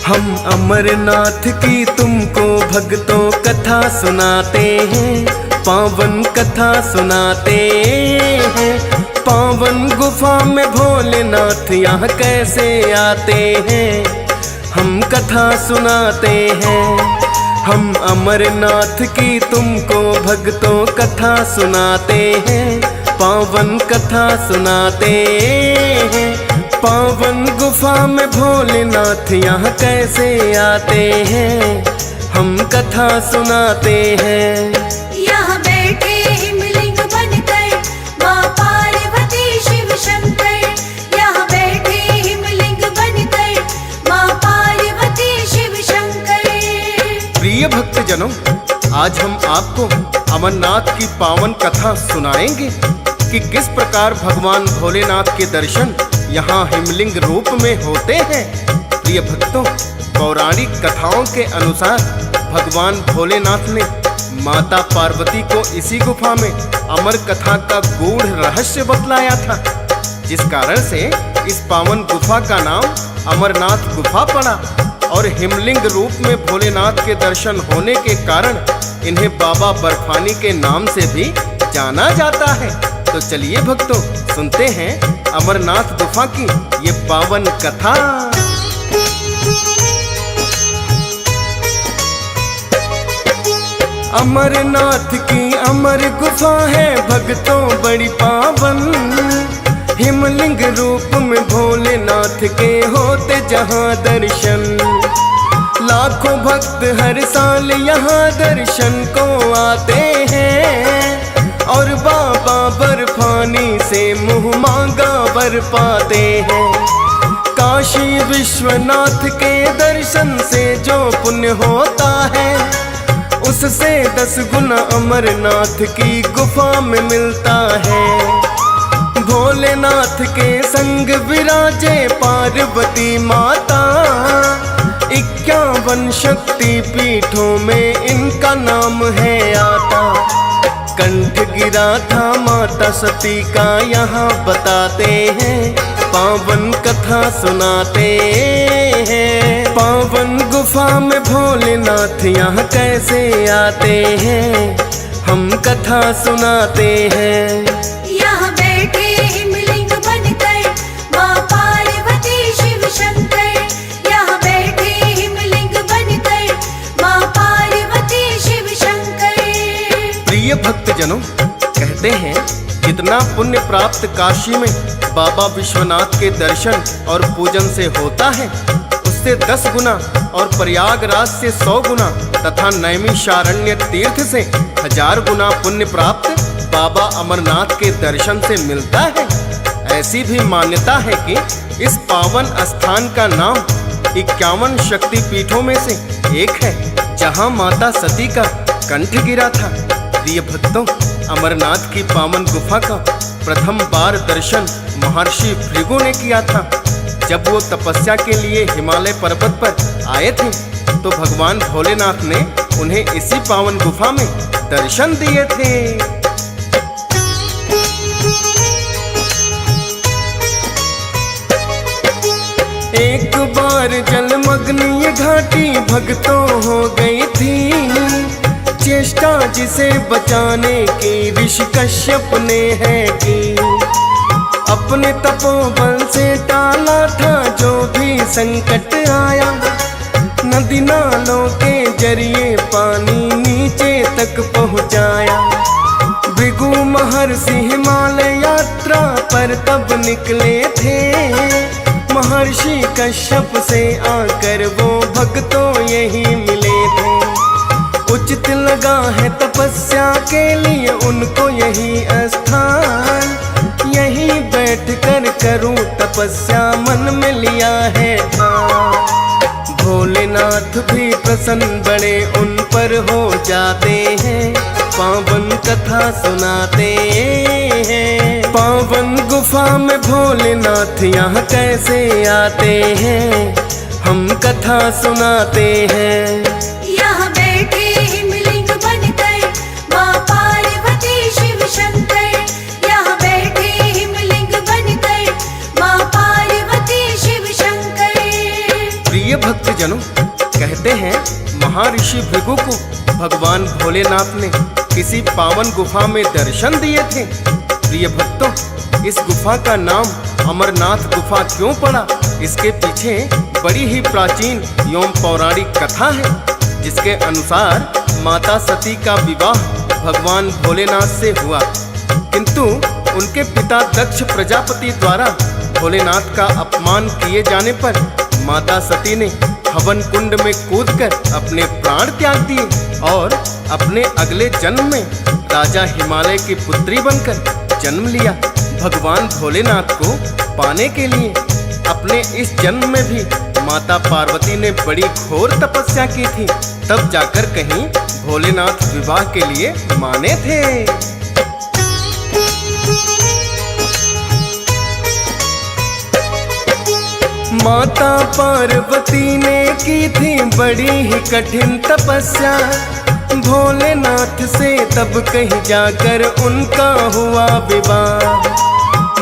हम अमरनाथ की तुमको भक्तों कथा सुनाते हैं, पावन कथा सुनाते हैं। पावन गुफा में भोलेनाथ यहाँ कैसे आते हैं, हम कथा सुनाते हैं। हम अमरनाथ की तुमको भक्तों कथा सुनाते हैं, पावन कथा सुनाते हैं। पावन गुफा में भोलेनाथ यहाँ कैसे आते हैं, हम कथा सुनाते हैं। यहाँ बैठे हिमलिंग बनकर माँ पार्वती शिव शंकर। यहाँ बैठे हिमलिंग बनकर माँ पार्वती शिव शंकर। प्रिय भक्तजनों, आज हम आपको अमरनाथ की पावन कथा सुनाएंगे कि किस प्रकार भगवान भोलेनाथ के दर्शन यहाँ हिमलिंग रूप में होते हैं। प्रिय भक्तों, पौराणिक कथाओं के अनुसार भगवान भोलेनाथ ने माता पार्वती को इसी गुफा में अमर कथा का गूढ़ रहस्य बतलाया था, जिस कारण से इस पावन गुफा का नाम अमरनाथ गुफा पड़ा और हिमलिंग रूप में भोलेनाथ के दर्शन होने के कारण इन्हें बाबा बर्फानी के नाम से भी जाना जाता है। तो चलिए भक्तों, सुनते हैं अमरनाथ गुफा की ये पावन कथा। अमरनाथ की अमर गुफा है भक्तों बड़ी पावन, हिमलिंग रूप में भोलेनाथ के होते जहाँ दर्शन। लाखों भक्त हर साल यहाँ दर्शन को आते हैं और बाबा बर्फानी से मुँह मांगा वर पाते हैं। काशी विश्वनाथ के दर्शन से जो पुण्य होता है, उससे 10 गुना अमरनाथ की गुफा में मिलता है। भोलेनाथ के संग विराजे पार्वती माता, 51 शक्ति पीठों में इनका नाम है आता। कंठ गिरा था माता सती का यहाँ बताते हैं, पावन कथा सुनाते हैं। पावन गुफा में भोलेनाथ यहाँ कैसे आते हैं, हम कथा सुनाते हैं। यहाँ बैठे हिमलिंग बनकर माँ पार्वती शिव शंकर। यहाँ बैठे हिमलिंग बनकर माँ पार्वती शिव शंकर। प्रिय भक्तजनों, कहते हैं जितना पुण्य प्राप्त काशी में बाबा विश्वनाथ के दर्शन और पूजन से होता है, उससे 10 गुना और प्रयागराज से 100 गुना तथा नैमिषारण्य तीर्थ से 1000 गुना पुण्य प्राप्त बाबा अमरनाथ के दर्शन से मिलता है। ऐसी भी मान्यता है कि इस पावन स्थान का नाम 51 शक्ति पीठों में से एक है, जहां माता सती का कंठ गिरा था। प्रिय भक्तों, अमरनाथ की पावन गुफा का प्रथम बार दर्शन महर्षि भृगु ने किया था। जब वो तपस्या के लिए हिमालय पर्वत पर आए थे, तो भगवान भोलेनाथ ने उन्हें इसी पावन गुफा में दर्शन दिए थे। एक बार जलमग्न ये घाटी भक्तों हो गई थी, चेष्टा जिसे बचाने की ऋषि कश्यप ने है की। अपने तपोबल से टाला था जो भी संकट आया, नदी नालों के जरिए पानी नीचे तक पहुँचाया। भृगु महर्षि हिमालय यात्रा पर तब निकले थे, महर्षि कश्यप से आकर वो भक्तों यही मिले थे। उचित लगा है तपस्या के लिए उनको यही स्थान, यही बैठ कर करूं तपस्या मन में लिया है ठान। भोलेनाथ भी प्रसन्न बड़े उन पर हो जाते हैं, पावन कथा सुनाते हैं। पावन गुफा में भोलेनाथ यहाँ कैसे आते हैं, हम कथा सुनाते हैं। यहाँ बैठे हिमलिंग बनकर माँ पार्वती शिव शंकर। यहाँ बैठे हिमलिंग बनकर माँ पार्वती शिव शंकर। प्रिय भक्त जनों, कहते हैं महर्षि भृगु को भगवान भोलेनाथ ने किसी पावन गुफा में दर्शन दिए थे। प्रिय भक्तों, इस गुफा का नाम अमरनाथ गुफा क्यों पड़ा, इसके पीछे बड़ी ही प्राचीन एवं पौराणिक कथा है, जिसके अनुसार माता सती का विवाह भगवान भोलेनाथ से हुआ, किंतु उनके पिता दक्ष प्रजापति द्वारा भोलेनाथ का अपमान किए जाने पर माता सती ने हवन कुंड में कूदकर अपने प्राण त्याग दिए और अपने अगले जन्म में राजा हिमालय की पुत्री बनकर जन्म लिया। भगवान भोलेनाथ को पाने के लिए अपने इस जन्म में भी माता पार्वती ने बड़ी घोर तपस्या की थी, तब जाकर कहीं भोलेनाथ विवाह के लिए माने थे। माता पार्वती ने की थी बड़ी ही कठिन तपस्या, भोलेनाथ से तब कहीं जाकर उनका हुआ विवाह।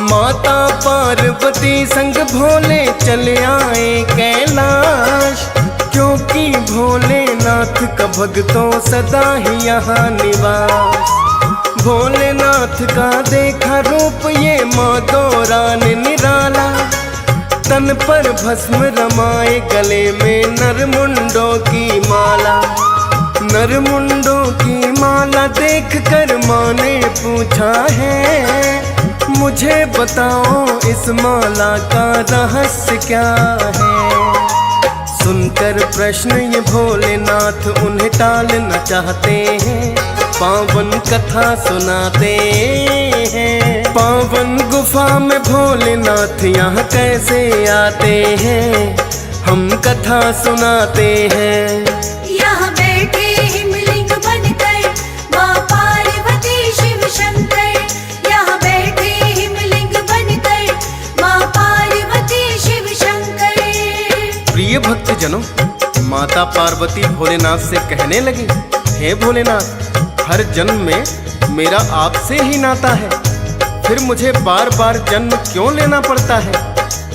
माता पार्वती संग भोले चले आए कैलाश, क्योंकि भोलेनाथ का भक्तों सदा ही यहाँ निवास। भोलेनाथ का देखा रूप ये माधोरा ने निराला, तन पर भस्म रमाए गले में नरमुंडों की माला। नरमुंडों की माला देख कर माँ ने पूछा है, मुझे बताओ इस माला का रहस्य क्या है। सुनकर प्रश्न ये भोलेनाथ उन्हें टालना चाहते हैं, पावन कथा सुनाते हैं। पावन गुफा में भोलेनाथ यहाँ कैसे आते हैं, हम कथा सुनाते हैं। यहाँ बैठे हिमलिंग बनकर माँ पार्वती शिव शंकर। यहाँ बैठे हिमलिंग बनकर माँ पार्वती शिव शंकर। प्रिय भक्त जनों, माता पार्वती भोलेनाथ से कहने लगी, हे भोलेनाथ, हर जन्म में मेरा आपसे ही नाता है, फिर मुझे बार बार जन्म क्यों लेना पड़ता है।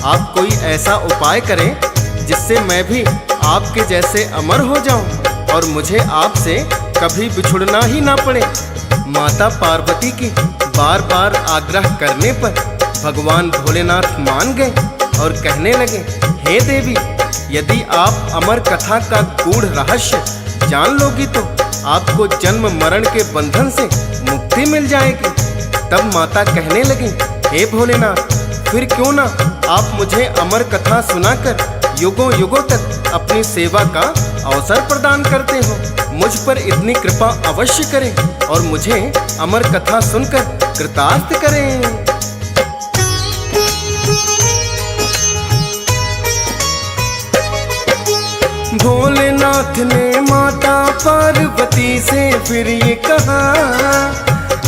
आप कोई ऐसा उपाय करें जिससे मैं भी आपके जैसे अमर हो जाऊं और मुझे आपसे कभी बिछुड़ना ही ना पड़े। माता पार्वती की बार बार आग्रह करने पर भगवान भोलेनाथ मान गए और कहने लगे, हे देवी, यदि आप अमर कथा का गूढ़ रहस्य जान लोगी तो आपको जन्म मरण के बंधन से मुक्ति मिल जाएगी। तब माता कहने लगी, हे भोलेनाथ, फिर क्यों ना आप मुझे अमर कथा सुनाकर युगों युगों तक अपनी सेवा का अवसर प्रदान करते हो। मुझ पर इतनी कृपा अवश्य करें और मुझे अमर कथा सुनकर कृतार्थ करें। भोलेनाथ ने माता पार्वती से फिर ये कहा,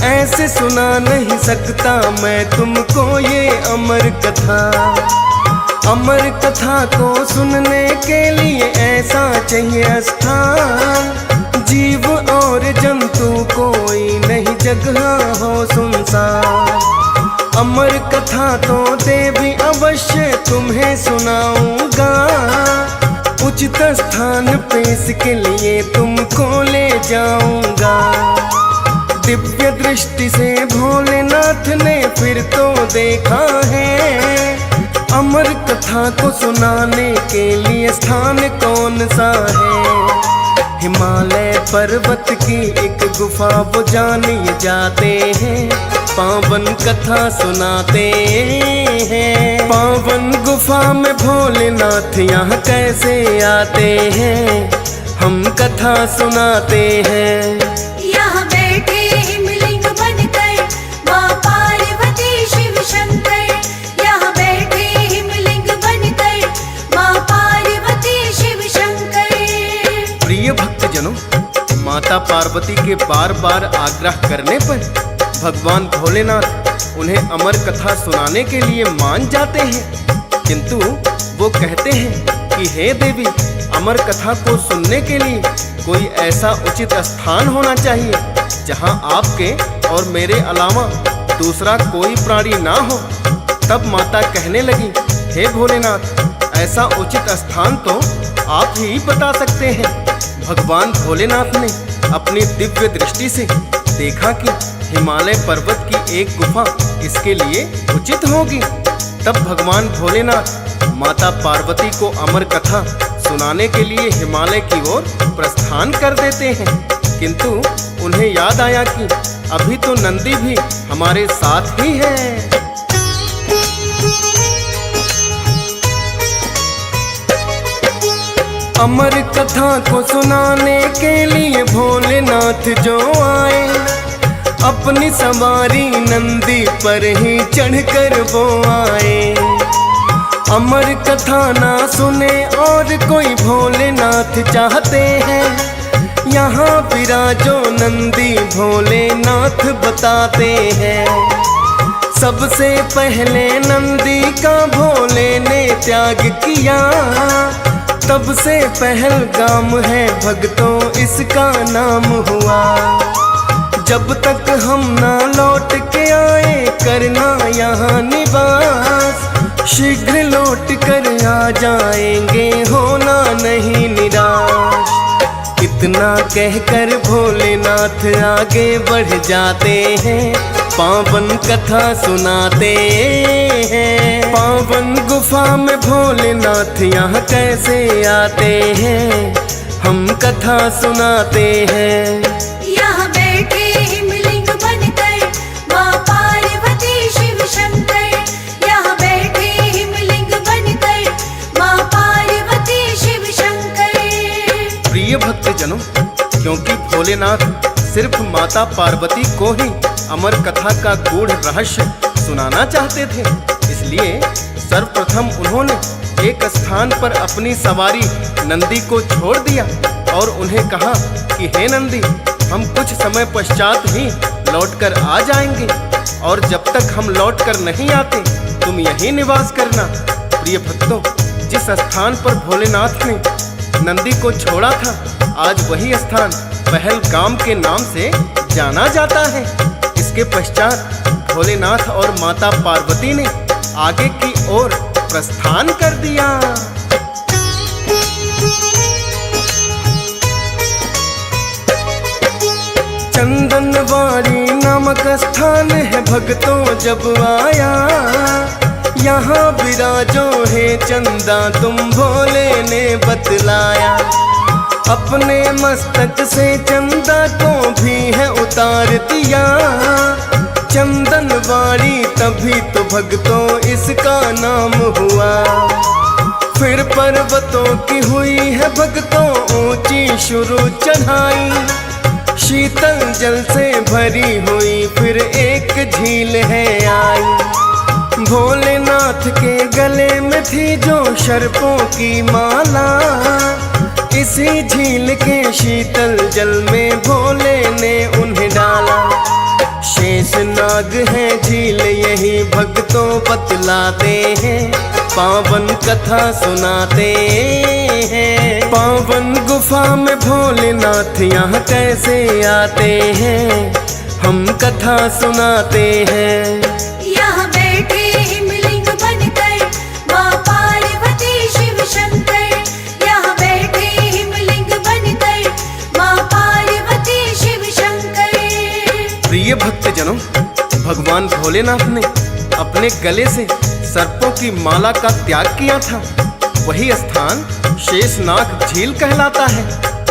ऐसे सुना नहीं सकता मैं तुमको ये अमर कथा। अमर कथा को सुनने के लिए ऐसा चाहिए स्थान, जीव और जंतु कोई नहीं जगह हो सुनसान। अमर कथा तो देवी अवश्य तुम्हें सुनाऊंगा, उचित स्थान पे इसके लिए तुमको ले जाऊंगा। दिव्य दृष्टि से भोलेनाथ ने फिर तो देखा है, अमर कथा को सुनाने के लिए स्थान कौन सा है। हिमालय पर्वत की एक गुफा वो जाने जाते हैं, पावन कथा सुनाते हैं। पावन गुफा में भोलेनाथ यहाँ कैसे आते हैं, हम कथा सुनाते हैं। यहाँ बैठे हिमलिंग बनकर माँ पार्वती शिव शंकर। यहाँ बैठे हिमलिंग बनकर माँ पार्वती शिव शंकर। प्रिय भक्तजनों, माता पार्वती के बार बार आग्रह करने पर भगवान भोलेनाथ उन्हें अमर कथा सुनाने के लिए मान जाते हैं, किंतु वो कहते हैं कि हे देवी, अमर कथा को सुनने के लिए कोई ऐसा उचित स्थान होना चाहिए जहां आपके और मेरे अलावा दूसरा कोई प्राणी ना हो। तब माता कहने लगी, हे भोलेनाथ, ऐसा उचित स्थान तो आप ही बता सकते हैं। भगवान भोलेनाथ ने अपनी दिव्य दृष्टि से देखा कि हिमालय पर्वत की एक गुफा इसके लिए उचित होगी। तब भगवान भोलेनाथ माता पार्वती को अमर कथा सुनाने के लिए हिमालय की ओर प्रस्थान कर देते हैं। किंतु उन्हें याद आया कि अभी तो नंदी भी हमारे साथ ही है। अमर कथा को सुनाने के लिए भोलेनाथ जो आए, अपनी सवारी नंदी पर ही चढ़कर वो आए। अमर कथा ना सुने और कोई भोलेनाथ चाहते हैं, यहाँ विराजो नंदी भोलेनाथ बताते हैं। सबसे पहले नंदी का भोले ने त्याग किया, तब से पहलगाम है भक्तों इसका नाम हुआ। जब तक हम ना लौट के आए करना यहाँ निवास, शीघ्र लौट कर आ जाएंगे होना नहीं निराश। इतना कहकर भोलेनाथ आगे बढ़ जाते हैं, पावन कथा सुनाते हैं। पावन गुफा में भोलेनाथ यहाँ कैसे आते हैं, हम कथा सुनाते हैं। यहाँ बैठे हिमलिंग बनकर माँ पार्वती शिव शंकर। यहाँ बैठे हिमलिंग बनकर माँ पार्वती शिव शंकर। प्रिय भक्तजनों, क्योंकि भोलेनाथ सिर्फ माता पार्वती को ही अमर कथा का गूढ़ रहस्य सुनाना चाहते थे, इसलिए सर्वप्रथम उन्होंने एक स्थान पर अपनी सवारी नंदी को छोड़ दिया और उन्हें कहा कि हे नंदी, हम कुछ समय पश्चात ही लौटकर आ जाएंगे और जब तक हम लौटकर नहीं आते तुम यहीं निवास करना। प्रिय भक्तों, जिस स्थान पर भोलेनाथ ने नंदी को छोड़ा था, आज वही स्थान पहलगाम के नाम से जाना जाता है। इसके पश्चात भोलेनाथ और माता पार्वती ने आगे की ओर प्रस्थान कर दिया। चंदनवाड़ी नामक स्थान है भक्तों जब आया, यहाँ विराजो है चंदा तुम भोले ने बतलाया। अपने मस्तक से चंदा को भी है उतार दिया, चंदनवाड़ी तभी तो भक्तों इसका नाम हुआ। फिर पर्वतों की हुई है भक्तों ऊंची शुरू चढ़ाई, शीतल जल से भरी हुई फिर एक झील है आई। भोलेनाथ के गले में थी जो सर्पों की माला, इसी झील के शीतल जल में भोले ने उन्हें डाला। शेष नाग है झील यही भक्तों बतलाते हैं, पावन कथा सुनाते हैं। पावन गुफा में भोलेनाथ यहाँ कैसे आते हैं, हम कथा सुनाते हैं। यहाँ बैठे हिमलिंग बनकर माँ पार्वती शिव शंकर। यहाँ बैठे हिमलिंग बनकर माँ पार्वती शिव शंकर। प्रिय भक्तजनों, भगवान भोलेनाथ ने अपने गले से सर्पों की माला का त्याग किया था, वही स्थान शेषनाग झील कहलाता है।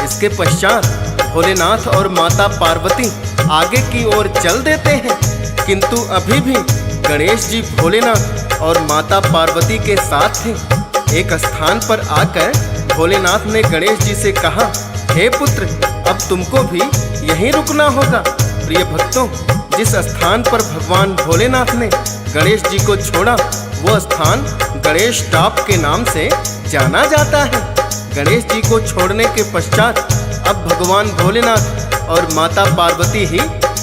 इसके पश्चात भोलेनाथ और माता पार्वती आगे की ओर चल देते हैं, किंतु अभी भी गणेश जी भोलेनाथ और माता पार्वती के साथ थे। एक स्थान पर आकर भोलेनाथ ने गणेश जी से कहा, हे पुत्र, अब तुमको भी यहीं रुकना होगा। प्रिय भक्तों, जिस स्थान पर भगवान भोलेनाथ ने गणेश जी को छोड़ा, वो स्थान गणेश टॉप के नाम से जाना जाता है। गणेश जी को छोड़ने के पश्चात अब भगवान भोलेनाथ और माता पार्वती ही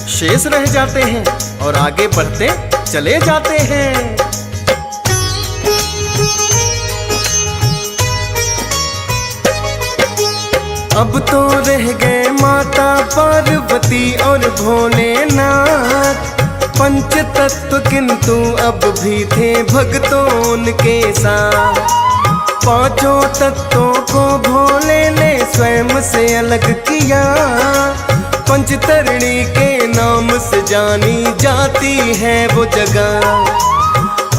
शेष रह जाते हैं और आगे बढ़ते चले जाते हैं। अब तो रह गए माता पार्वती और भोलेनाथ, पंच तत्व किंतु अब भी थे भक्तों उनके साथ। पांचों तत्वों को भोले ने स्वयं से अलग किया। पंचतरणी के नाम से जानी जाती है वो जगह।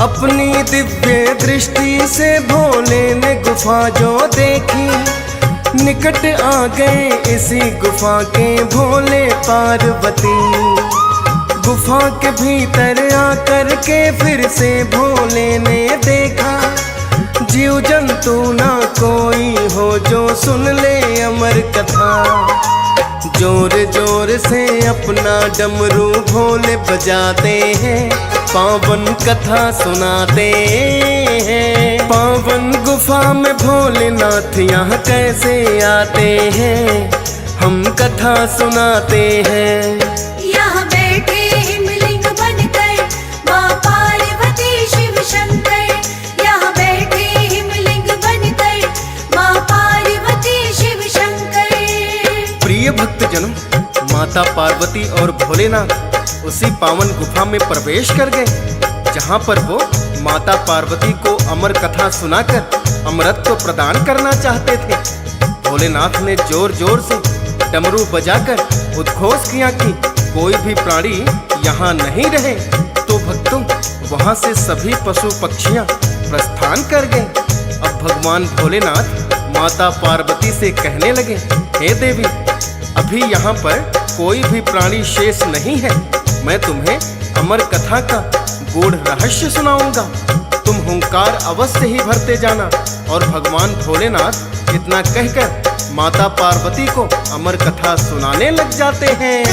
अपनी दिव्य दृष्टि से भोले ने गुफा जो देखी, निकट आ गए इसी गुफा के भोले पार्वती। गुफा के भीतर आकर के फिर से भोले ने देखा, जीव जंतु ना कोई हो जो सुन ले अमर कथा। जोर जोर से अपना डमरू भोले बजाते हैं, पावन कथा सुनाते हैं। पावन गुफा में भोलेनाथ यहाँ कैसे आते हैं, हम कथा सुनाते हैं। यहाँ बैठे हिमलिंग बनकर माँ पार्वती शिव शंकर। यहाँ बैठे हिमलिंग बनकर माँ पार्वती शिव शंकर। प्रिय भक्तजनों, माता पार्वती और भोलेनाथ उसी पावन गुफा में प्रवेश कर गए, जहाँ पर वो माता पार्वती को अमर कथा सुनाकर अमरत्व प्रदान करना चाहते थे। भोलेनाथ ने जोर जोर से डमरू बजाकर उद्घोष किया कि कोई भी प्राणी यहाँ नहीं रहे। तो भक्तों, वहाँ से सभी पशु पक्षियाँ प्रस्थान कर गए। अब भगवान भोलेनाथ माता पार्वती से कहने लगे, हे देवी, अभी यहाँ पर कोई भी प्राणी शेष नहीं है। मैं तुम्हें अमर कथा का गूढ़ रहस्य सुनाऊंगा। तुम हुंकार अवश्य ही भरते जाना। और भगवान भोलेनाथ इतना कहकर माता पार्वती को अमर कथा सुनाने लग जाते हैं।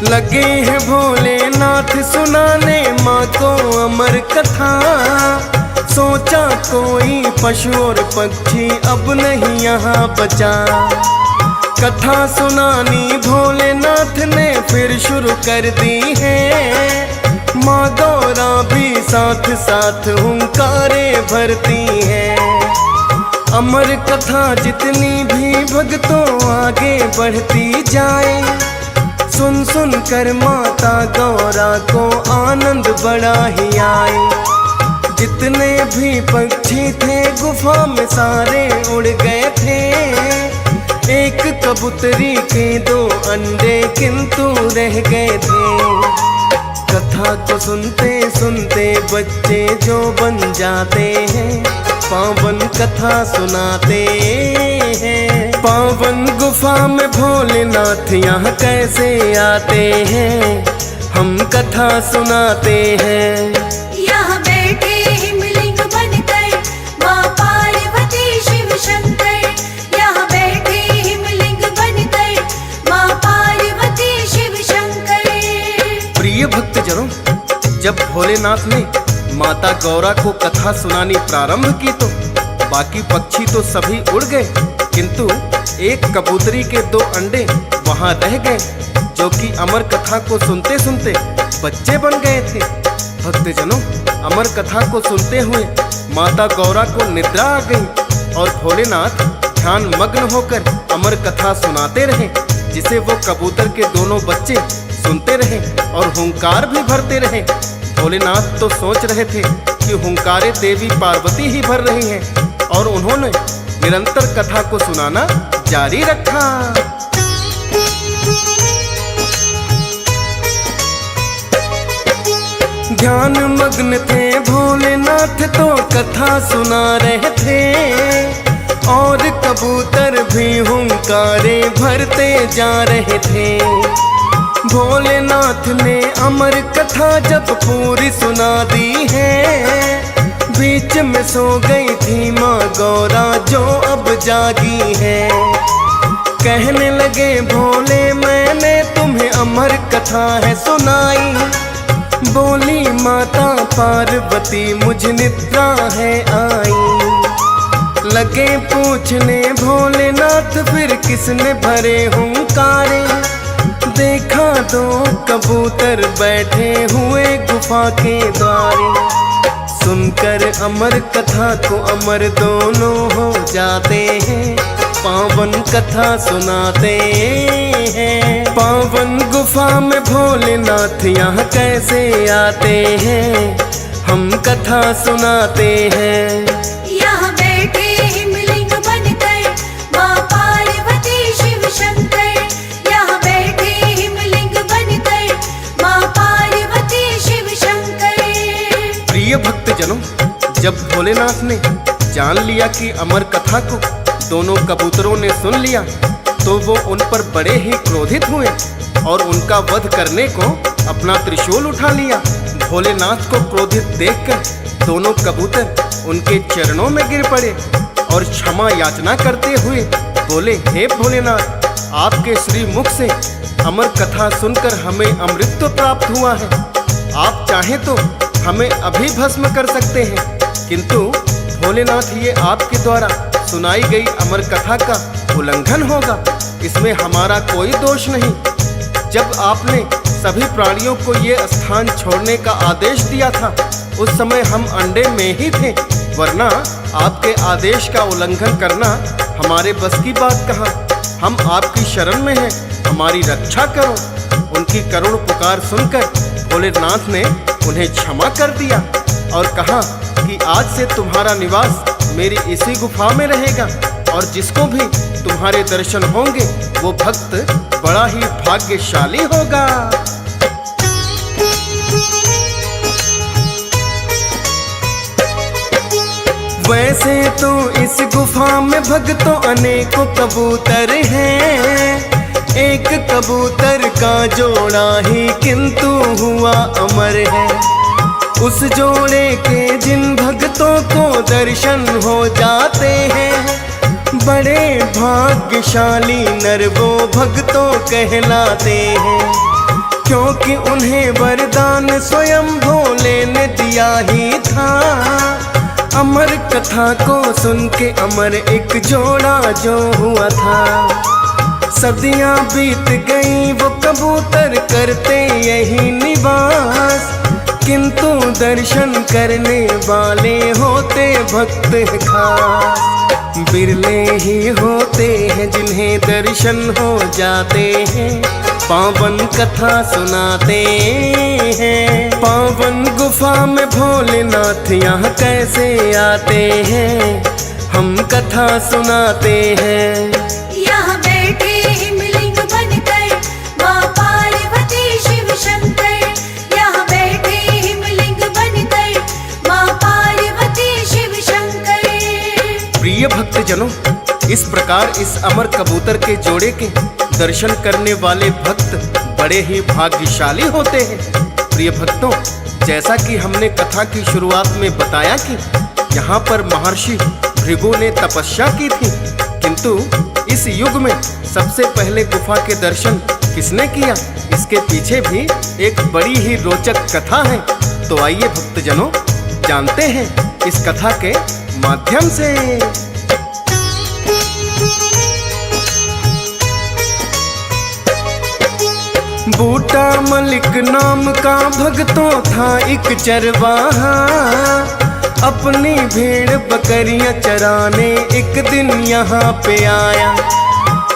लगे हैं भोलेनाथ सुनाने माँ को अमर कथा। सोचा कोई पशु और पक्षी अब नहीं यहाँ बचा। कथा सुनानी भोलेनाथ ने फिर शुरू कर दी है। माँ गौरा भी साथ साथ हुंकारे भरती है। अमर कथा जितनी भी भक्तों आगे बढ़ती जाए, सुन सुन कर माता गौरा को आनंद बड़ा ही आए। जितने भी पक्षी थे गुफा में सारे उड़ गए थे। एक कबूतरी के 2 अंडे किंतु रह गए थे। कथा को सुनते सुनते बच्चे जो बन जाते हैं, पावन कथा सुनाते हैं। पावन गुफा में भोलेनाथ यहाँ कैसे आते हैं, हम कथा सुनाते हैं। यहाँ बैठे हिमलिंग बनकर माँ पार्वती शिव शंकर। यहाँ बैठे हिमलिंग बनकर माँ पार्वती शिव शंकर। प्रिय भक्तजनों, जब भोलेनाथ ने माता गौरा को कथा सुनानी प्रारंभ की तो बाकी पक्षी तो सभी उड़ गए, किंतु एक कबूतरी के 2 अंडे वहां रह गए, जो कि अमर कथा को सुनते सुनते बच्चे बन गए थे। भक्तजनों, अमर कथा को सुनते हुए माता गौरा को निद्रा आ गई और भोलेनाथ ध्यान मग्न होकर अमर कथा सुनाते रहे, जिसे वो कबूतर के दोनों बच्चे सुनते रहे और हुंकार भी भरते रहे। भोलेनाथ तो सोच रहे थे कि हुंकारे देवी पार्वती ही भर रही हैं, और उन्होंने निरंतर कथा को सुनाना जारी रखा। ध्यान मग्न थे भोलेनाथ तो कथा सुना रहे थे, और कबूतर भी हुंकारे भरते जा रहे थे। भोलेनाथ ने अमर कथा जब पूरी सुना दी है, बीच में सो गई थी माँ गौरा जो अब जागी है। कहने लगे भोले मैंने तुम्हें अमर कथा है सुनाई, बोली माता पार्वती मुझ निद्रा है आई। लगे पूछने भोलेनाथ फिर किसने भरे हुंकारे, देखा 2 कबूतर बैठे हुए गुफा के द्वारे। सुनकर अमर कथा को अमर दोनों हो जाते हैं, पावन कथा सुनाते हैं। पावन गुफा में भोलेनाथ यहाँ कैसे आते हैं, हम कथा सुनाते हैं। यहाँ बैठे हिमलिंग बनकर माँ पार्वती शिव शंकर। यहाँ बैठे हिमलिंग बनकर माँ पार्वती शिव शंकर। प्रिय भक्तजनों, जब भोलेनाथ ने जान लिया कि अमर कथा को दोनों कबूतरों ने सुन लिया, तो वो उन पर बड़े ही क्रोधित हुए और उनका वध करने को अपना त्रिशूल उठा लिया। भोलेनाथ को क्रोधित देखकर दोनों कबूतर उनके चरणों में गिर पड़े और क्षमा याचना करते हुए बोले, हे भोलेनाथ, आपके श्री मुख से अमर कथा सुनकर हमें अमृत तो प्राप्त हुआ है। आप चाहें तो हमें अभी भस्म कर सकते हैं, किंतु भोलेनाथ, ये आपके द्वारा सुनाई गई अमर कथा का उल्लंघन होगा। इसमें हमारा कोई दोष नहीं। जब आपने सभी प्राणियों को ये स्थान छोड़ने का आदेश दिया था, उस समय हम अंडे में ही थे, वरना आपके आदेश का उल्लंघन करना हमारे बस की बात कहाँ। हम आपकी शरण में हैं, हमारी रक्षा करो। उनकी करुण पुकार सुनकर भोलेनाथ ने उन्हें क्षमा कर दिया और कहा कि आज से तुम्हारा निवास मेरी इसी गुफा में रहेगा और जिसको भी तुम्हारे दर्शन होंगे वो भक्त बड़ा ही भाग्यशाली होगा। वैसे तो इस गुफा में भक्तों अनेकों कबूतर हैं, एक कबूतर का जोड़ा ही किंतु हुआ अमर है। उस जोड़े के जिन भक्तों को दर्शन हो जाते हैं, बड़े भाग्यशाली नर वो भक्तों कहलाते हैं, क्योंकि उन्हें वरदान स्वयं भोले ने दिया ही था। अमर कथा को सुन के अमर एक जोड़ा जो हुआ था। सदियां बीत गई वो कबूतर करते यही निवास, किंतु दर्शन करने वाले होते भक्त खास। बिरले ही होते हैं जिन्हें दर्शन हो जाते हैं, पावन कथा सुनाते हैं। पावन गुफा में भोलेनाथ यहाँ कैसे आते हैं, हम कथा सुनाते हैं। यहाँ बैठे हिमलिंग बनकर माँ पार्वती शिव शंकर। यहाँ बैठे हिमलिंग बनकर माँ पार्वती शिव शंकर। प्रिय भक्तजनों, इस प्रकार इस अमर कबूतर के जोड़े के दर्शन करने वाले भक्त बड़े ही भाग्यशाली होते हैं। प्रिय भक्तों, जैसा कि हमने कथा की शुरुआत में बताया कि यहाँ पर महर्षि भृगु ने तपस्या की थी, किंतु इस युग में सबसे पहले गुफा के दर्शन किसने किया, इसके पीछे भी एक बड़ी ही रोचक कथा है। तो आइए भक्तजनों, जानते हैं इस कथा के माध्यम से। बूटा मलिक नाम का भक्तों था एक चरवाहा, अपनी भेड़ बकरियां चराने एक दिन यहाँ पे आया।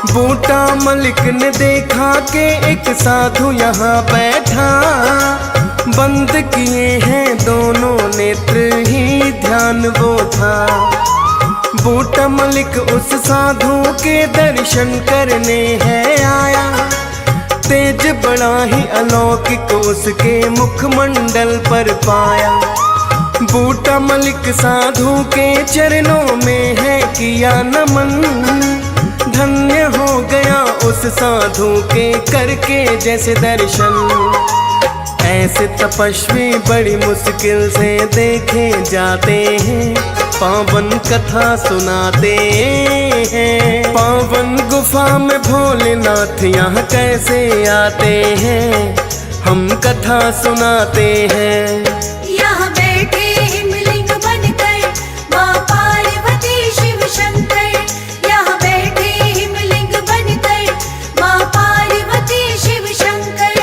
बूटा मलिक ने देखा कि एक साधु यहाँ बैठा, बंद किए हैं दोनों नेत्र ही ध्यान वो था। बूटा मलिक उस साधु के दर्शन करने है आया, तेज बड़ा ही अलौकिक उसके मुखमंडल पर पाया। बूटा मलिक साधु के चरणों में है किया नमन, धन्य हो गया उस साधु के करके जैसे दर्शन। ऐसे तपस्वी बड़ी मुश्किल से देखे जाते हैं, पावन कथा सुनाते हैं। पावन गुफा में भोलेनाथ यहाँ कैसे आते हैं, हम कथा सुनाते हैं। यहाँ बैठे हिमलिंग बनकर माँ पार्वती शिव शंकर। यहाँ बैठे हिमलिंग बनकर माँ पार्वती शिव शंकर।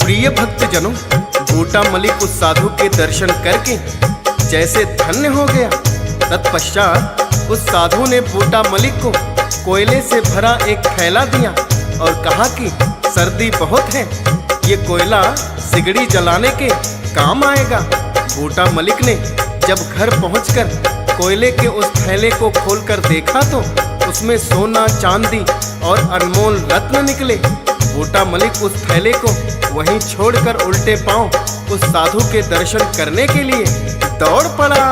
प्रिय भक्तजनों, बूटा मलिक उस साधु के दर्शन करके जैसे धन्य हो गया, तत्पश्चात उस साधु ने बूटा मलिक को कोयले से भरा एक थैला दिया और कहा कि सर्दी बहुत है, ये कोयला सिगड़ी जलाने के काम आएगा। बूटा मलिक ने जब घर पहुंचकर कोयले के उस थैले को खोलकर देखा तो उसमें सोना, चांदी और अनमोल रत्न निकले। बूटा मलिक उस थैले को वहीं छोड़कर उल्टे पांव उस साधु के दर्शन करने के लिए दौड़ पड़ा।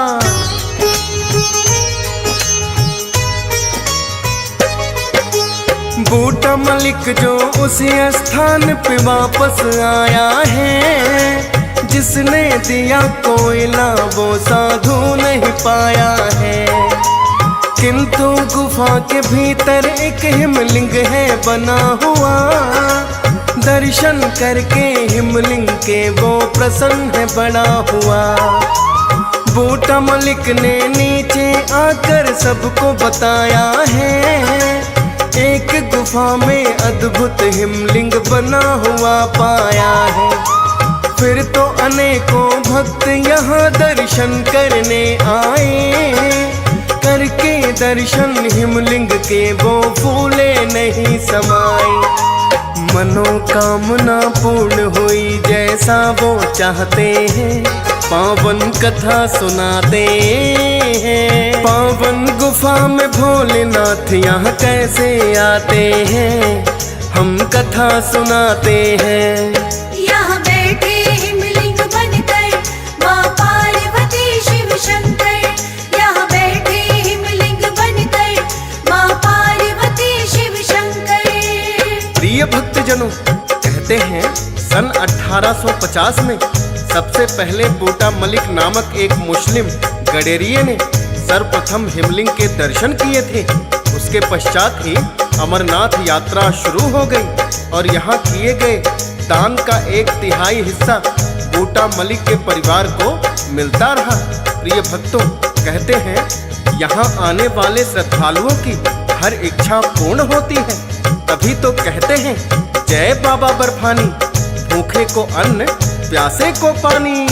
बूटा मलिक जो उसी स्थान पे वापस आया है, जिसने दिया कोयला वो साधु नहीं पाया है। किंतु गुफा के भीतर एक हिमलिंग है बना हुआ, दर्शन करके हिमलिंग के वो प्रसन्न है बड़ा हुआ। बूटा मलिक ने नीचे आकर सबको बताया है, एक गुफा में अद्भुत हिमलिंग बना हुआ पाया है। फिर तो अनेकों भक्त यहाँ दर्शन करने आए, करके दर्शन हिमलिंग के वो फूले नहीं समाए। मनोकामना पूर्ण हुई जैसा वो चाहते हैं, पावन कथा सुनाते हैं। पावन गुफा में भोलेनाथ यहाँ कैसे आते हैं, हम कथा सुनाते हैं। यहाँ बैठे हिमलिंग बनकर माँ पार्वती शिव शंकर। यहाँ बैठे हिमलिंग बनकर माँ पार्वती शिव शंकर। प्रिय भक्तजनों, कहते हैं सन 1850 में सबसे पहले बूटा मलिक नामक एक मुस्लिम गडेरिये ने सर्वप्रथम हिमलिंग के दर्शन किए थे। उसके पश्चात ही अमरनाथ यात्रा शुरू हो गई और यहाँ किए गए दान का 1/3 हिस्सा बूटा मलिक के परिवार को मिलता रहा। प्रिय भक्तों, कहते हैं यहाँ आने वाले श्रद्धालुओं की हर इच्छा पूर्ण होती है। तभी तो कहते हैं जय बाबा बर्फानी, भूखे को अन्न, प्यासे को पानी।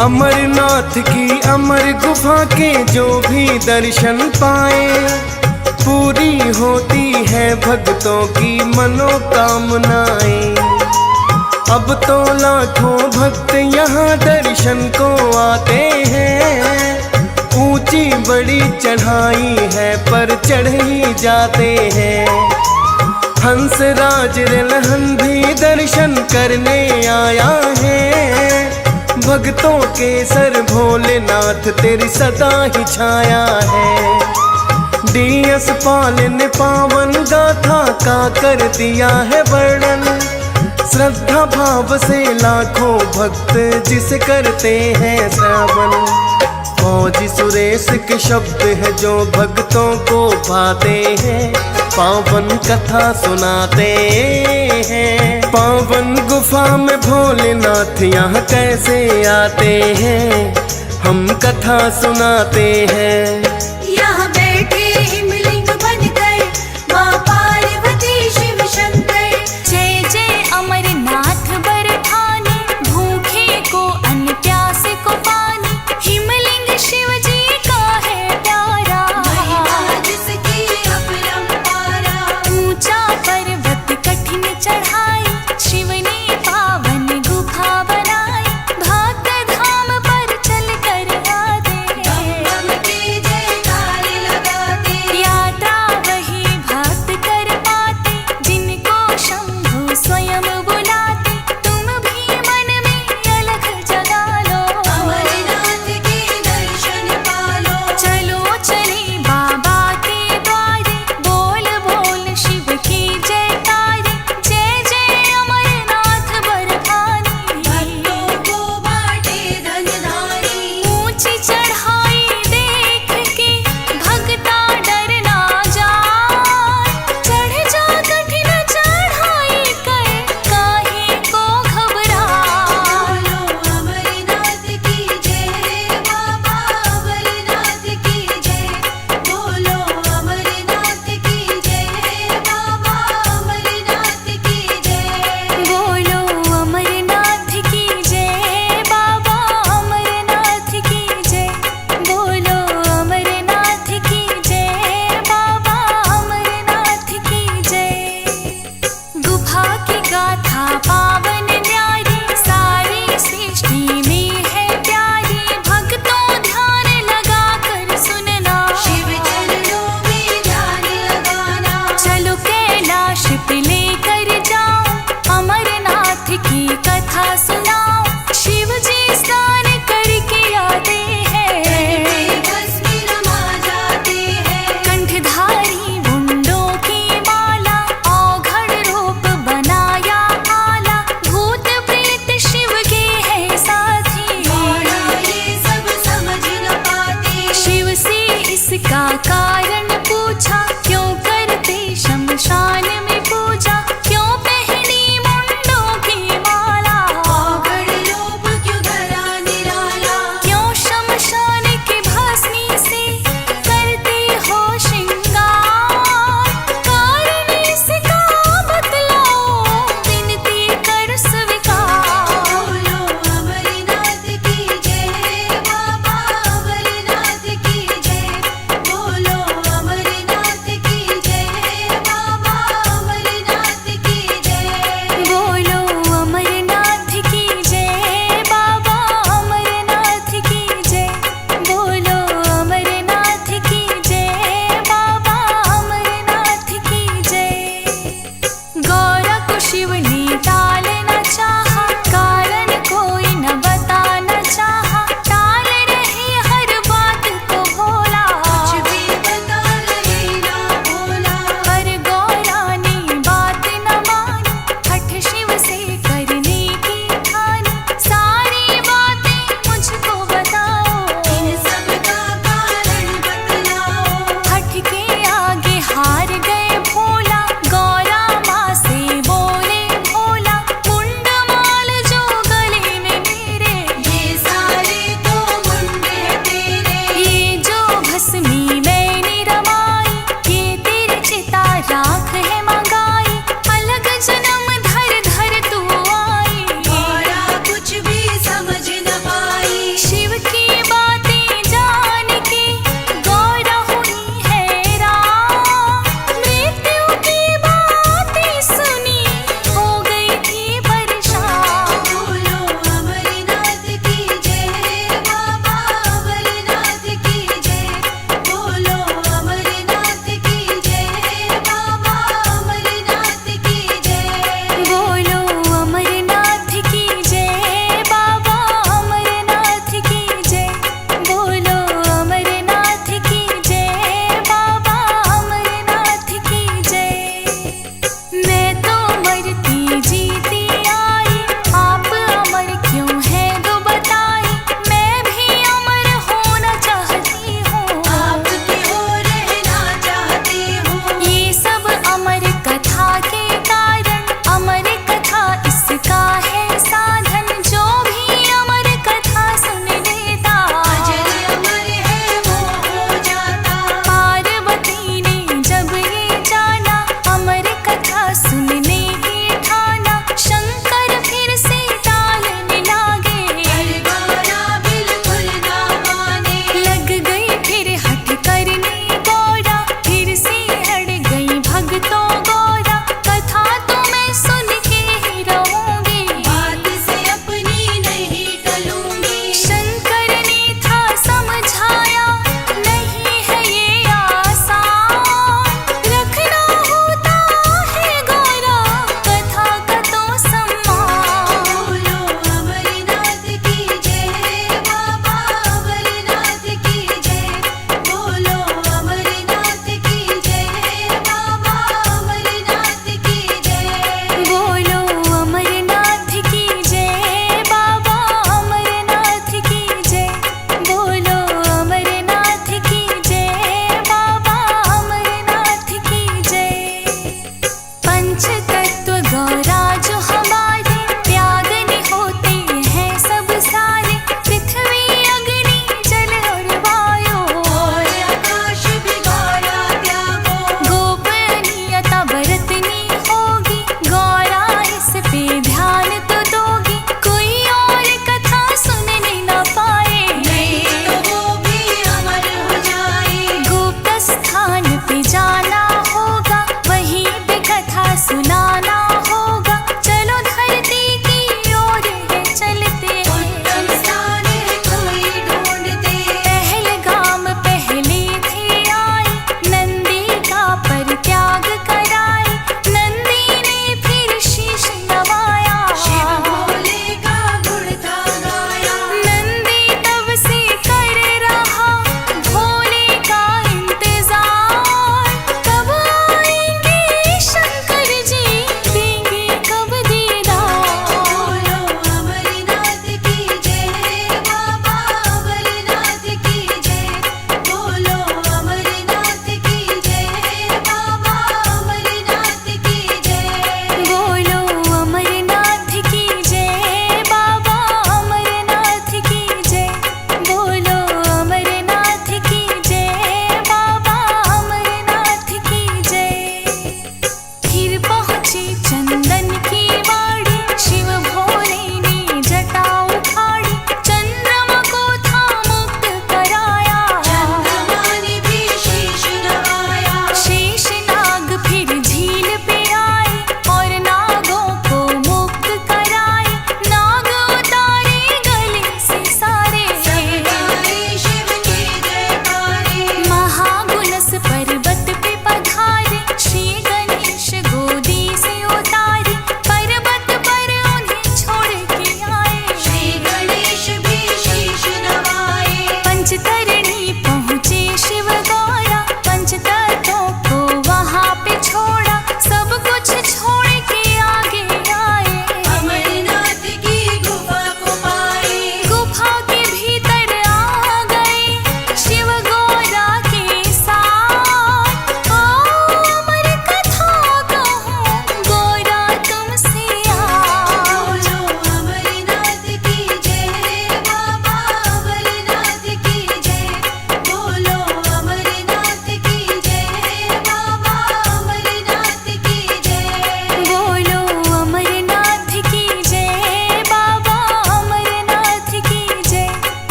अमरनाथ की अमर गुफा के जो भी दर्शन पाए, पूरी होती है भक्तों की मनोकामनाएं। अब तो लाखों भक्त यहाँ दर्शन को आते हैं, ऊंची बड़ी चढ़ाई है पर चढ़ ही जाते हैं। हंसराज रलहन भी दर्शन करने आया है, भक्तों के सर भोलेनाथ तेरी सदा ही छाया है। डीएस पाल ने पावन गाथा का कर दिया है वर्णन, श्रद्धा भाव से लाखों भक्त जिसे करते हैं श्रवण। फौजी सुरेश के शब्द है जो भक्तों को भाते हैं, पावन कथा सुनाते हैं। पावन गुफा में भोलेनाथ यहाँ कैसे आते हैं, हम कथा सुनाते हैं। यहाँ बैठे हिमलिंग बनकर माँ पार्वती शिव शंकर। जय जय अमरनाथ बरठानी, भूखे को अन्न, प्यासे को पानी। हिमलिंग शिव जी का है प्यारा, महिमा जिसकी अपरंपारा। ऊंचा पर्वत कठिन चढ़ाई, शिव ने पावन गुफा बनाई। भक्त धाम पर चल कर आते, बम बम की जयकारा। कथा सुनाओ, शिव जी स्नान करके आते हैं, भस्मी रमा जाते हैं। कंठधारी मुंडों की माला, औघड़ रूप बनाया आला, भूत प्रेत शिव के है साथी, ये सब समझ न पाते। शिव से इसका कारण पूछा, क्यों करते शमशान में पूजा, क्यों पहनी मुंडों की माला।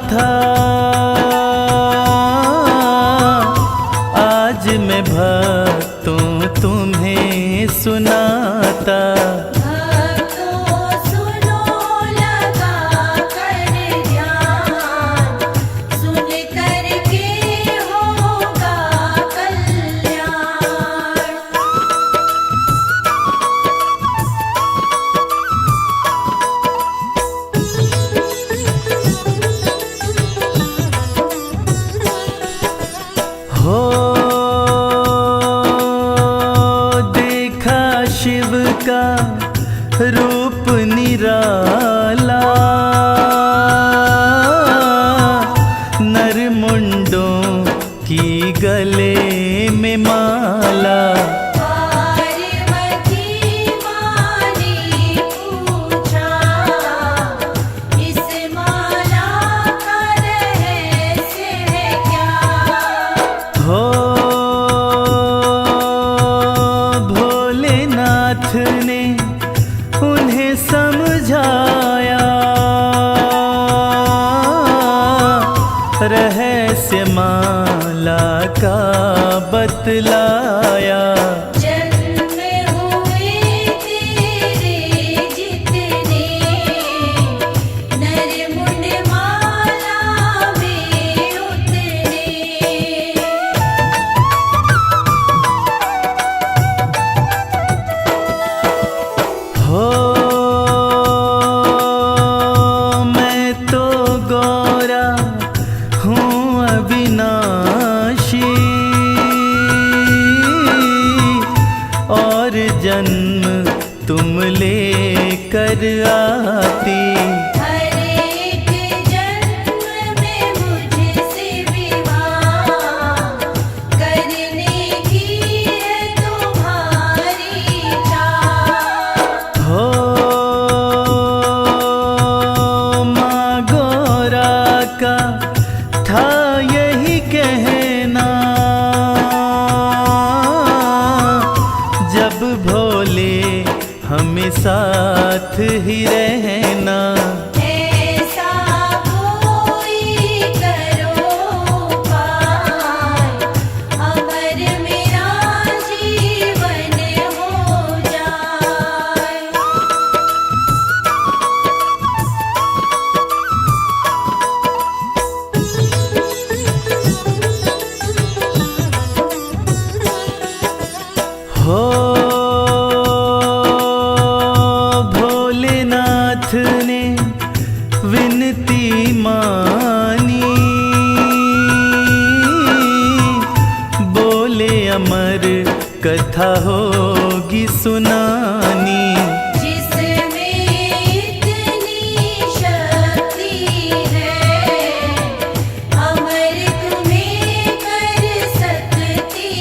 था, आज मैं भक्तों तुम्हें सुनाता। भक्तों सुनो लगा कर ध्यान, सुन कर के होगा कल्याण। हो देखा शिव का रूप निराला, नरमुंडों की गले में माला। पार्वती माँ ने पूछा, इस माला का रहस्य है क्या? हो भोलेनाथ ने उन्हें समझाया, रहस्य माला का बतलाया। जन्म हुए तेरे जितने, नरमुंड माला में उतरे। हो मैं तो गौरा हूँ अविनाशी, और जन्म तुम लेकर आती। हर एक जन्म में मुझसे विवाह करने की है तुम्हारी चाह। हो माँ गौरा का था यही कहना, जब भोले हमें साथ ही रहना। ऐसा कोई करो उपाय, अमर मेरा जीवन हो जाए। हो भोलेनाथ ने विनती मानी, बोले अमर कथा होगी सुनानी। जिसमें इतनी शक्ति है, अमर तुम्हें कर सकती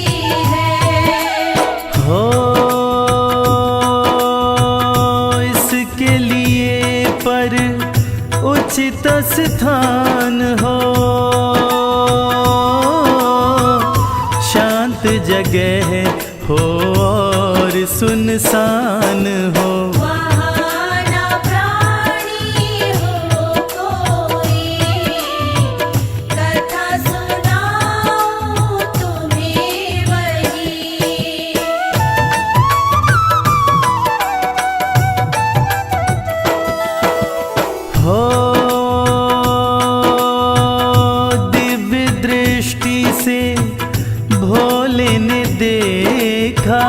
है। हो इसके लिए पर उचित स्थान हो, शांत जगह हो और सुनसान हो। वहाँ ना प्राणी हो कोई, कथा सुनाऊं तुम्हें वही। हो दिव्य दृष्टि से भोले ने देखा,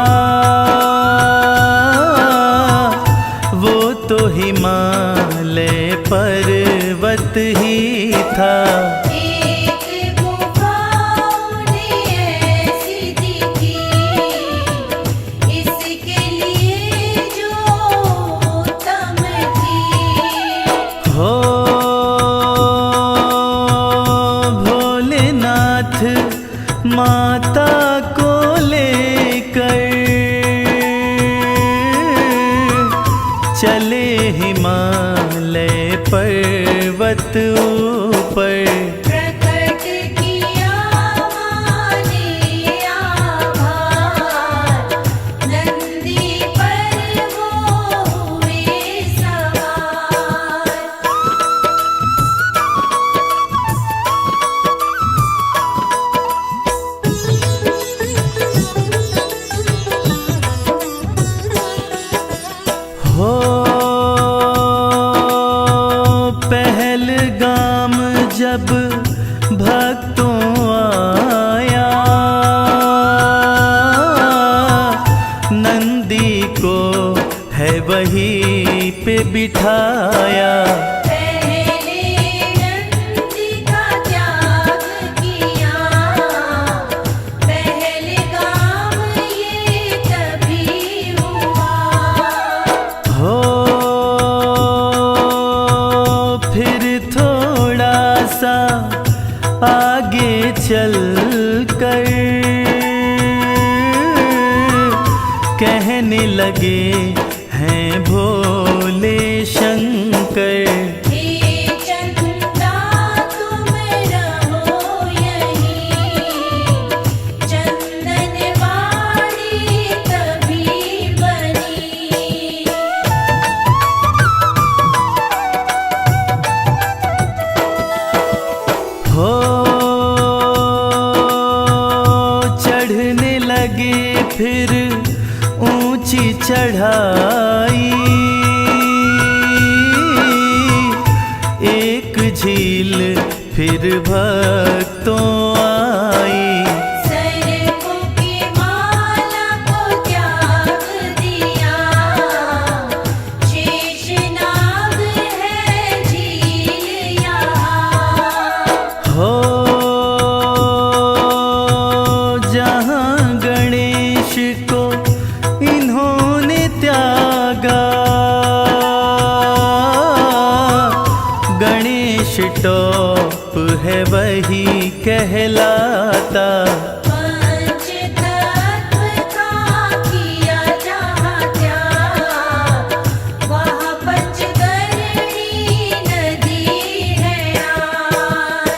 वो तो हिमालय पर्वत ही था। एक गुफा उन्हें ऐसी दिखी, इसके लिए जो उत्तम थी। हो भोलेनाथ माता को लेकर चले हिमालय पर्वत ऊपर। प्रकट किया माने आभार, नंदी पर वो हुए सवार। जब भक्तों आया, नंदी को है वहीं पे बिठाया। पहले नंदी का त्याग किया, पहले काम ये तभी हुआ। हो फिर थोड़ा सा आगे चल कर कहने लगे हैं भोले शंकर, हे चंदा तुम रहो यहीं, चंदन वाड़ी तभी बनी। हो चढ़ने लगे फिर ऊंची चढ़ाई, एक झील फिर भक्तों आई। सरकों की माला को त्याग दिया, शेषनाग है झील यहाँ। हो जहाँ गणेश को इन्होंने त्यागा, गणेश टॉप है वही कहलाता। पंच तत्व का किया जहाँ त्याग, वहाँ पंचगर्णी नदी है आज।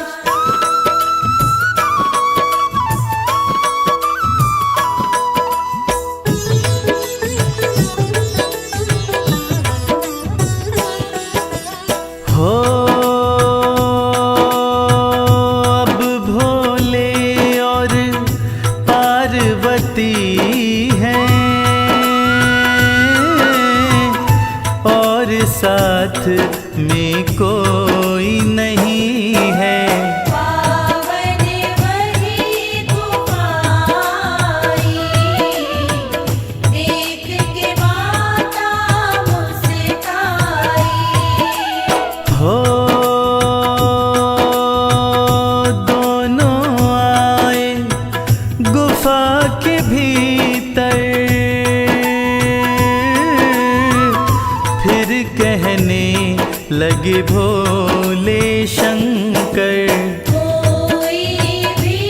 हो अब भोले और पार्वती हैं, और साथ में कोई नहीं है। पावन वही गुफाई, देख के माता मुस्काई। हो दोनों आए गुफा के भीतर, फिर कहने लगे भोले शंकर, कोई भी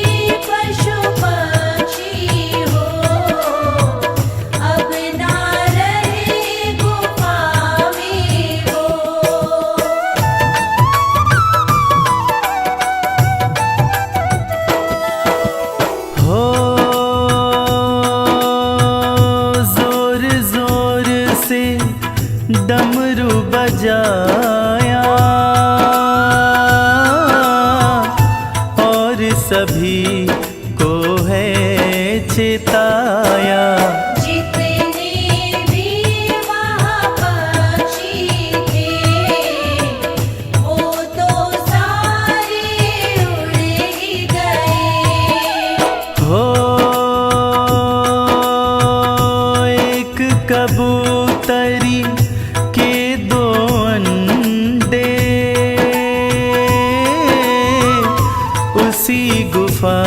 पशु पक्षी हो, अब ना रहे गुफा में वो। हो जोर जोर से डमरू बजाया, और सभी को है चिताया। जितने भी वहाँ पक्षी थे, वो तो सारे उड़ ही गए। हो एक कबूतरी के दो अंडे उसी गुफा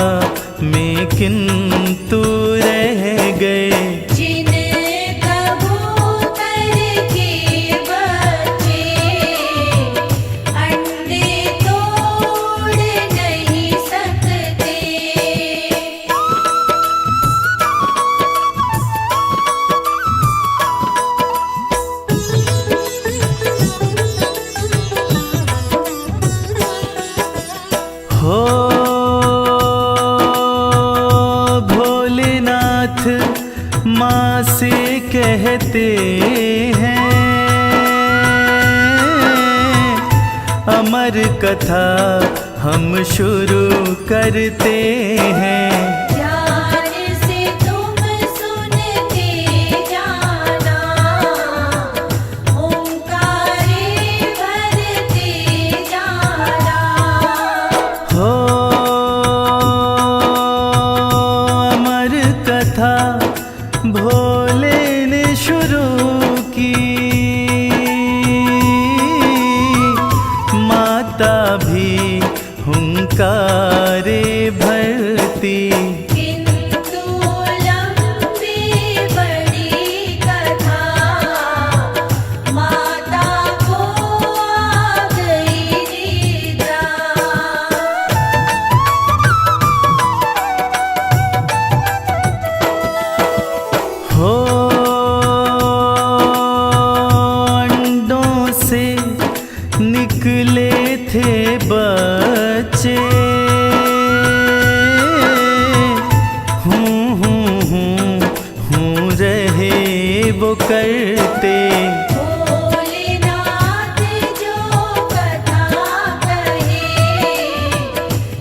में किंतु रह गए। जिन कबूतर के बच्चे अंडे तोड़ नहीं सकते। हो भोलेनाथ माँ से कहते हैं, अमर कथा हम शुरू करते हैं। ध्यान से तुम सुनते जाना, ओंकारे भरते जाना। भी हुंकारे भरती। किंतु लंबी बड़ी कथा माता को आ गई निद्रा। हो अंडों से निकले थे बच्चे, हूँ रहे वो करते। भोलेनाथ जो कथा कहे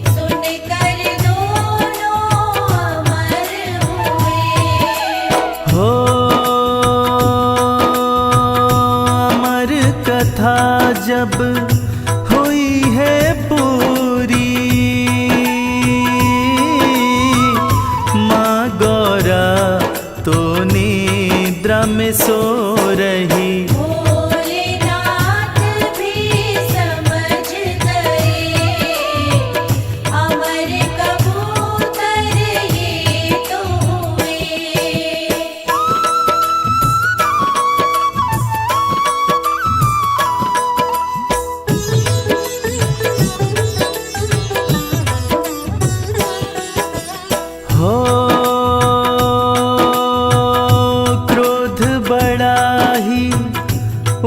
सुनकर दोनों अमर हुए। हो अमर कथा जब हुई है पूरी, माँ गौरा तो निद्रा में सो रही। भोलेनाथ भी समझ गए अमर कबूतर ये तो हुए। हो क्रोध बड़ा ही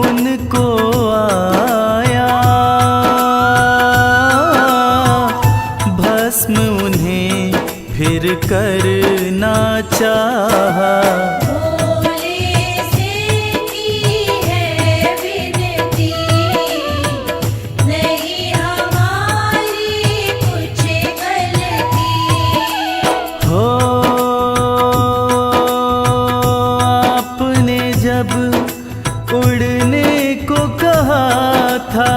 उनको आया, भस्म उन्हें फिर करना चाहा। भोले से की है विनती नहीं हमारी कुछ गलती। हो आपने जब उड़ने को कहा था,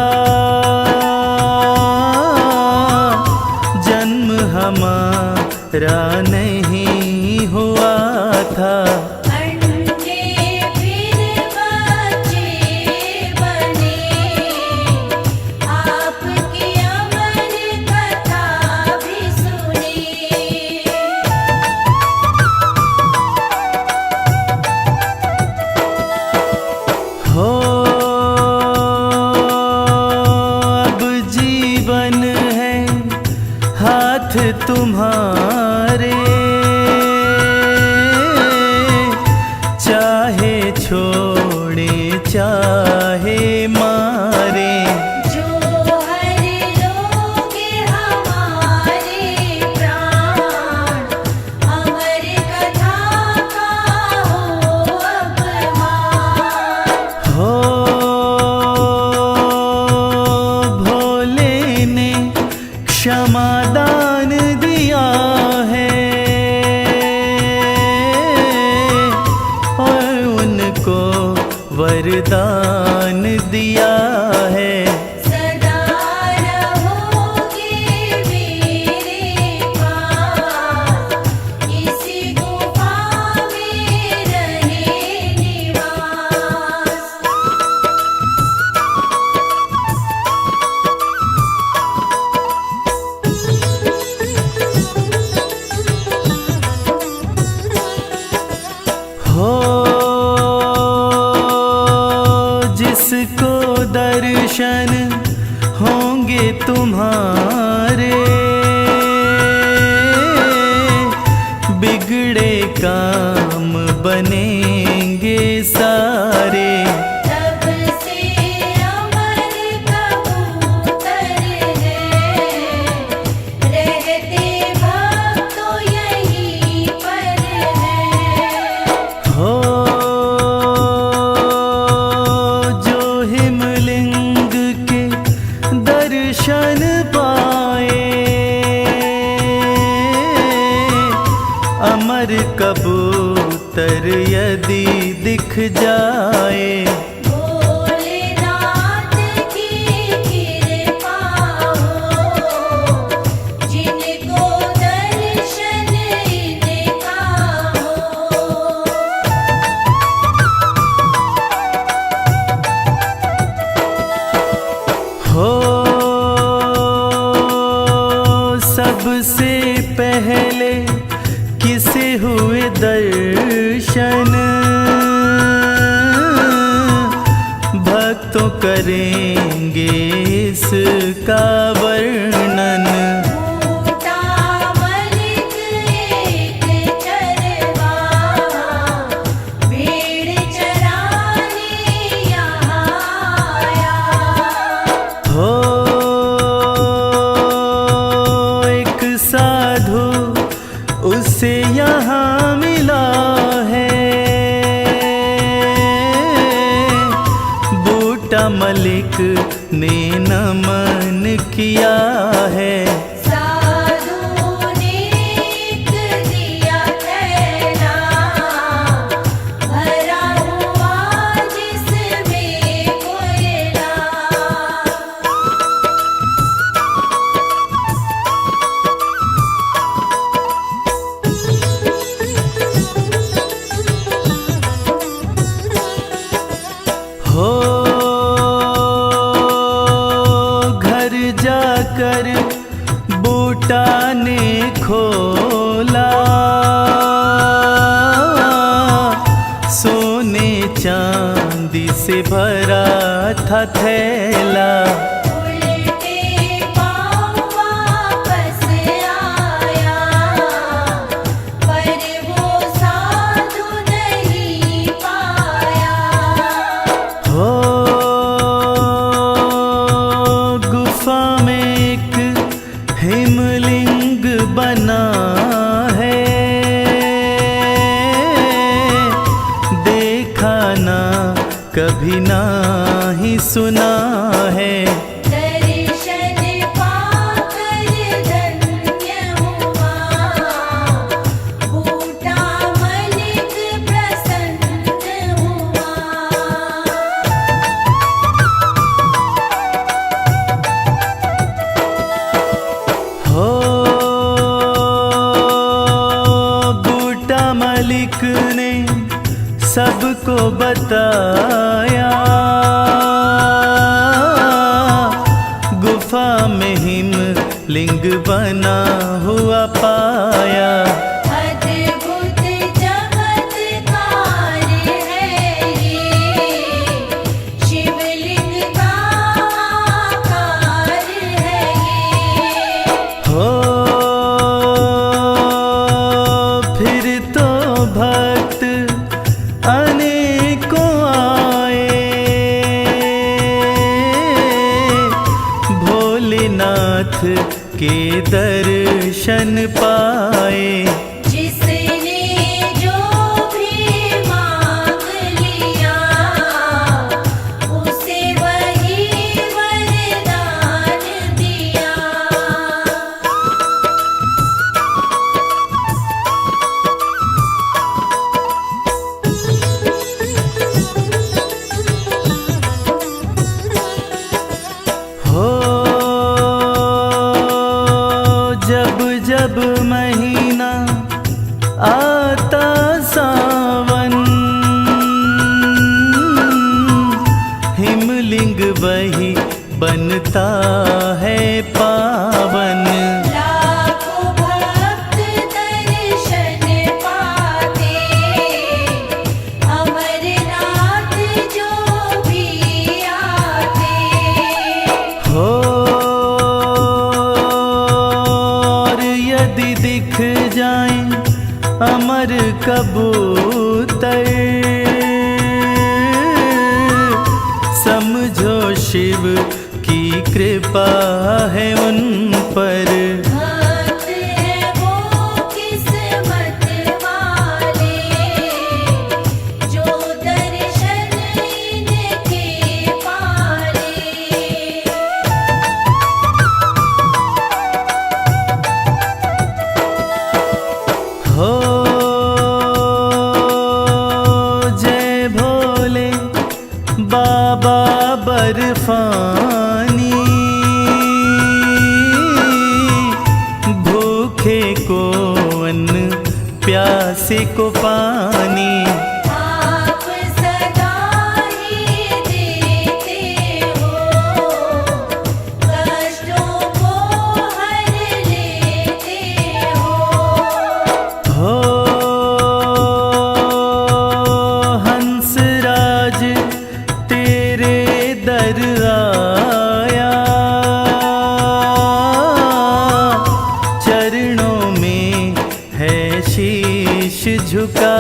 जन्म हमारा नहीं हुआ था। अंडे फिर बच्चे बने आपकी अमर कथा भी सुनी। हो अब जीवन है हाथ तुम्हारे, चाहे छोड़े चाहे मारे। जो हर लोगे हमारे प्राण अमर कथा का हो अपमान। हो भोले ने क्षमादान दिया है और उनको वरदान दिया है। सदा रहोगे मेरे पास इसी गुफा में रहे निवास। हो जिसको दर्शन होंगे तुम्हारे, बिगड़े काम बनेंगे सारे। तब से अमर कबूतर है रहते भक्तों यहीं पर है। हो जो हिमलिंग के दर्शन पाए, अमर कबूतर यदि दिख जाए। भोलेनाथ की कृपा हो जिनको दर्शन इनका हो। हो सबसे पहले किसे हुए दर्शन, भक्तों करेंगे इसका वर्णन। बूटा मलिक एक चरवाहा, भेड़ चराने यहाँ आया। हो एक साधु उसे यहाँ मिला है, बूटा मलिक ने नमन किया है। साधु ने एक दिया थैला, भरा हुआ जिसमें कोयला। हो घर जाकर बूटा ने खोला, सोने चांदी से भरा था थैला। उल्टे पाँव वापस आया, पर वो साधु नहीं पाया। हो गुफा में एक हिमलिंग बना है, देखा ना कभी ना ही सुना है। दर्शन पाकर धन्य हुआ, बूटा मलिक प्रसन्न हुआ। हो बूटा मलिक ने सबको बताया, गुफा में हिमलिंग बना हुआ पाया। अद्भुत चमत्कार है ये, शिवलिंग का आकार है ये। हो फिर तो भक्त अनेकों आए, भोलेनाथ के दर्शन पाए। जिसने जो भी मांग लिया, उसे वही वरदान दिया। हो जब जब महीना आता सावन, हिमलिंग वही बनता है पावन। लाखों भक्त दर्शन पाते, अमरनाथ जो भी आते। हो और यदि दिख जाए अमर कबूतर, समझो शिव की कृपा है उन पर। भक्त है वो किस्मत वाले, जो दर्शन इनके पाले। हो जय भोले बाबा बर्फानी, भूखे को अन्न प्यासे को पानी। आप सदा ही देते हो, कष्टों को हर लेते झुका